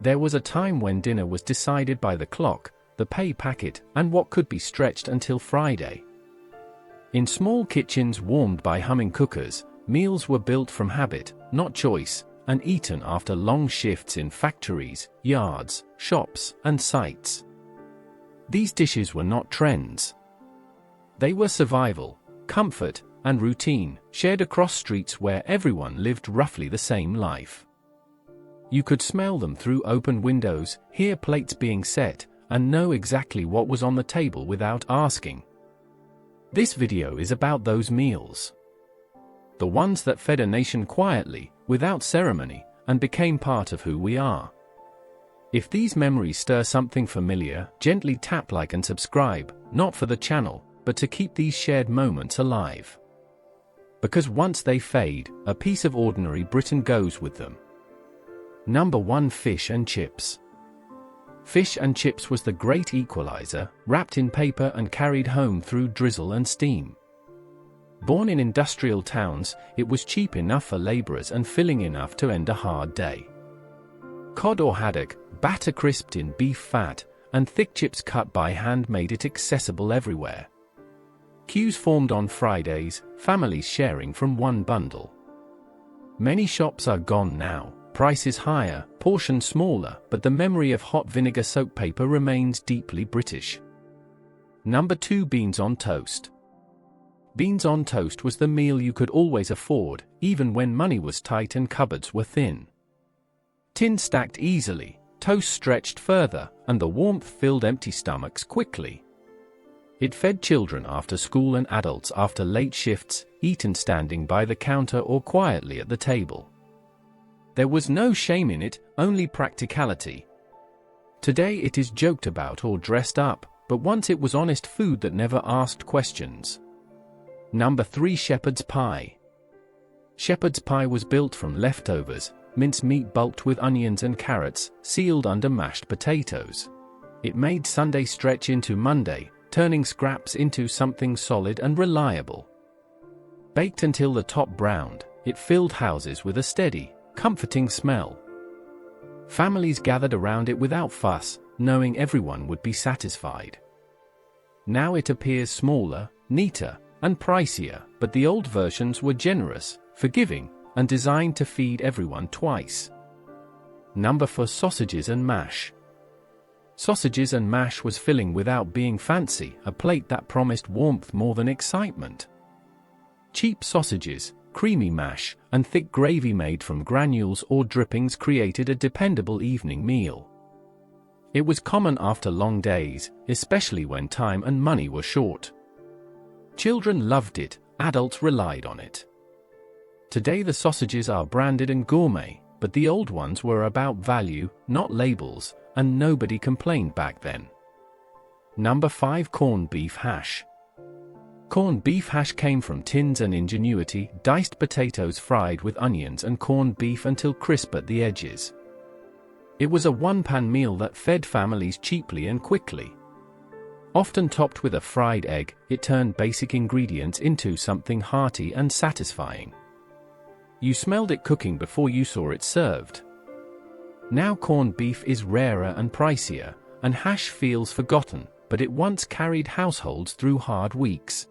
There was a time when dinner was decided by the clock, the pay packet, and what could be stretched until Friday. In small kitchens warmed by humming cookers, meals were built from habit, not choice, and eaten after long shifts in factories, yards, shops, and sites. These dishes were not trends. They were survival, comfort, and routine, shared across streets where everyone lived roughly the same life. You could smell them through open windows, hear plates being set, and know exactly what was on the table without asking. This video is about those meals. The ones that fed a nation quietly, without ceremony, and became part of who we are. If these memories stir something familiar, gently tap like and subscribe, not for the channel, but to keep these shared moments alive. Because once they fade, a piece of ordinary Britain goes with them. Number 1. Fish and chips. Fish and chips was the great equalizer, wrapped in paper and carried home through drizzle and steam. Born in industrial towns, it was cheap enough for laborers and filling enough to end a hard day. Cod or haddock, batter crisped in beef fat, and thick chips cut by hand made it accessible everywhere. Queues formed on Fridays, families sharing from one bundle. Many shops are gone now, prices higher, portions smaller, but the memory of hot vinegar soaked paper remains deeply British. Number 2. Beans on toast. Beans on toast was the meal you could always afford, even when money was tight and cupboards were thin. Tin stacked easily, toast stretched further, and the warmth filled empty stomachs quickly. It fed children after school and adults after late shifts, eaten standing by the counter or quietly at the table. There was no shame in it, only practicality. Today it is joked about or dressed up, but once it was honest food that never asked questions. Number 3. Shepherd's pie. Shepherd's pie was built from leftovers, mince meat bulked with onions and carrots, sealed under mashed potatoes. It made Sunday stretch into Monday, turning scraps into something solid and reliable. Baked until the top browned, it filled houses with a steady, comforting smell. Families gathered around it without fuss, knowing everyone would be satisfied. Now it appears smaller, neater, and pricier, but the old versions were generous, forgiving, and designed to feed everyone twice. Number 4. Sausages and mash. Sausages and mash was filling without being fancy, a plate that promised warmth more than excitement. Cheap sausages, creamy mash, and thick gravy made from granules or drippings created a dependable evening meal. It was common after long days, especially when time and money were short. Children loved it, adults relied on it. Today the sausages are branded and gourmet, but the old ones were about value, not labels, and nobody complained back then. Number 5. Corned beef hash. Corned beef hash came from tins and ingenuity, diced potatoes fried with onions and corned beef until crisp at the edges. It was a one-pan meal that fed families cheaply and quickly. Often topped with a fried egg, it turned basic ingredients into something hearty and satisfying. You smelled it cooking before you saw it served. Now corned beef is rarer and pricier, and hash feels forgotten, but it once carried households through hard weeks.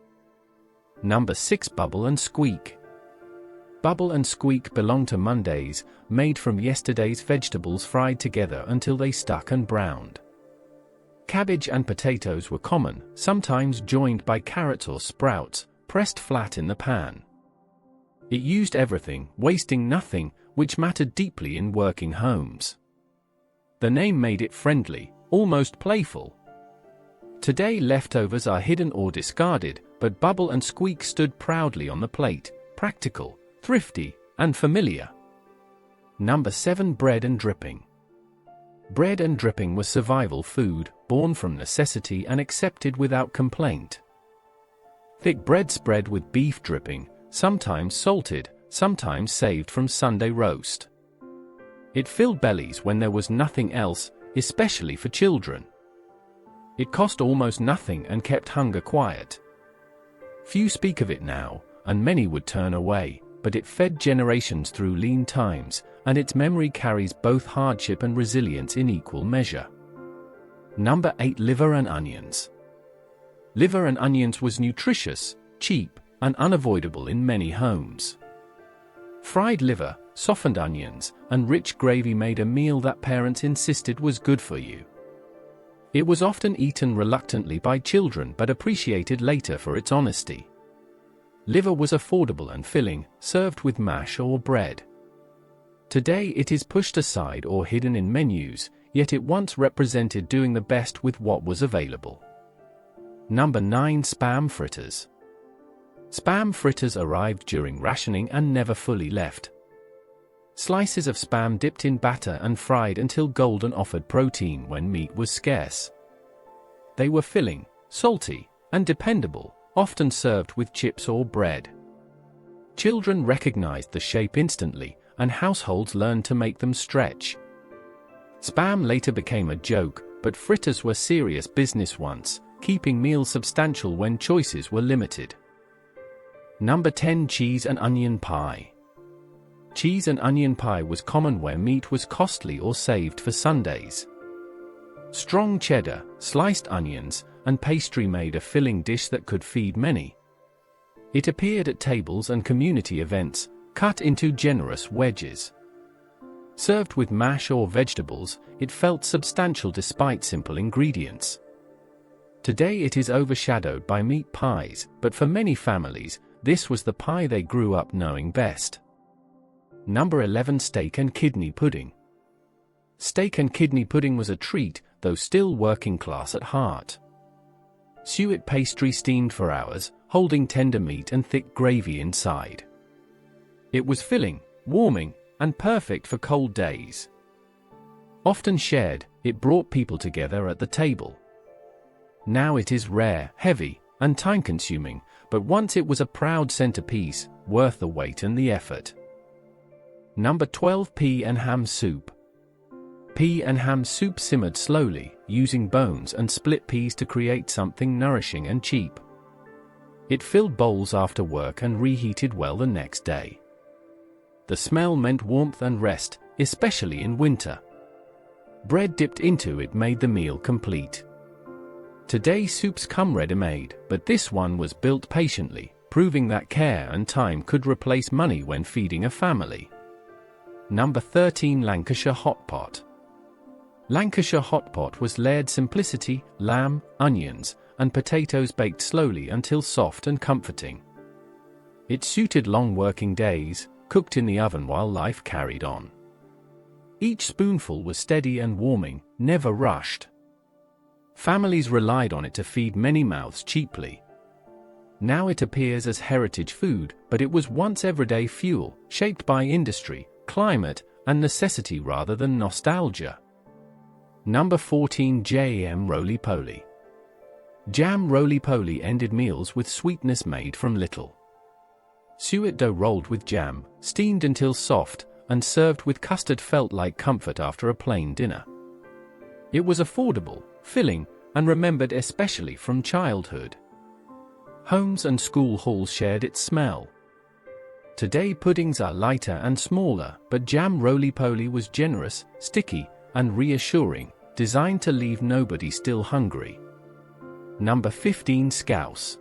Number 6. Bubble and squeak. Bubble and squeak belong to Mondays, made from yesterday's vegetables fried together until they stuck and browned. Cabbage and potatoes were common, sometimes joined by carrots or sprouts, pressed flat in the pan. It used everything, wasting nothing, which mattered deeply in working homes. The name made it friendly, almost playful. Today leftovers are hidden or discarded, but bubble and squeak stood proudly on the plate, practical, thrifty, and familiar. Number 7. Bread and dripping. Bread and dripping was survival food, born from necessity and accepted without complaint. Thick bread spread with beef dripping, sometimes salted, sometimes saved from Sunday roast. It filled bellies when there was nothing else, especially for children. It cost almost nothing and kept hunger quiet. Few speak of it now, and many would turn away, but it fed generations through lean times, and its memory carries both hardship and resilience in equal measure. Number 8. Liver and onions. Liver and onions was nutritious, cheap, and unavoidable in many homes. Fried liver, softened onions, and rich gravy made a meal that parents insisted was good for you. It was often eaten reluctantly by children but appreciated later for its honesty. Liver was affordable and filling, served with mash or bread. Today it is pushed aside or hidden in menus, yet it once represented doing the best with what was available. Number 9. Spam fritters. Spam fritters arrived during rationing and never fully left. Slices of spam dipped in batter and fried until golden offered protein when meat was scarce. They were filling, salty, and dependable, often served with chips or bread. Children recognized the shape instantly, and households learned to make them stretch. Spam later became a joke, but fritters were serious business once, keeping meals substantial when choices were limited. Number 10. Cheese and onion pie. Cheese and onion pie was common where meat was costly or saved for Sundays. Strong cheddar, sliced onions, and pastry made a filling dish that could feed many. It appeared at tables and community events, cut into generous wedges. Served with mash or vegetables, it felt substantial despite simple ingredients. Today it is overshadowed by meat pies, but for many families, this was the pie they grew up knowing best. Number 11. Steak and kidney pudding. Steak and kidney pudding was a treat, though still working class at heart. Suet pastry steamed for hours, holding tender meat and thick gravy inside. It was filling, warming, and perfect for cold days. Often shared, it brought people together at the table. Now it is rare, heavy, and time-consuming, but once it was a proud centerpiece, worth the wait and the effort. Number 12. Pea and ham soup. Pea and ham soup simmered slowly, using bones and split peas to create something nourishing and cheap. It filled bowls after work and reheated well the next day. The smell meant warmth and rest, especially in winter. Bread dipped into it made the meal complete. Today soups come ready-made, but this one was built patiently, proving that care and time could replace money when feeding a family. Number 13. Lancashire hot pot. Lancashire hot pot was layered simplicity, lamb, onions, and potatoes baked slowly until soft and comforting. It suited long working days, cooked in the oven while life carried on. Each spoonful was steady and warming, never rushed. Families relied on it to feed many mouths cheaply. Now it appears as heritage food, but it was once everyday fuel, shaped by industry, climate, and necessity rather than nostalgia. Number 14. Jam roly-poly. Jam roly-poly ended meals with sweetness made from little. Suet dough rolled with jam, steamed until soft, and served with custard felt like comfort after a plain dinner. It was affordable, filling, and remembered especially from childhood. Homes and school halls shared its smell. Today puddings are lighter and smaller, but jam roly-poly was generous, sticky, and reassuring, designed to leave nobody still hungry. Number 15. Scouse.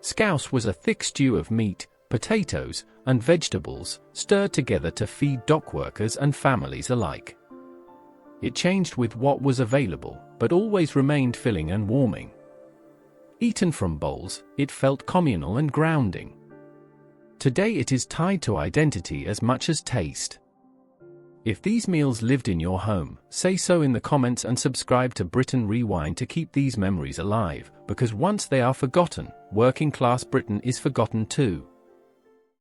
Scouse was a thick stew of meat, potatoes, and vegetables, stirred together to feed dock workers and families alike. It changed with what was available, but always remained filling and warming. Eaten from bowls, it felt communal and grounding. Today it is tied to identity as much as taste. If these meals lived in your home, say so in the comments and subscribe to Britain Rewind to keep these memories alive, because once they are forgotten, working class Britain is forgotten too.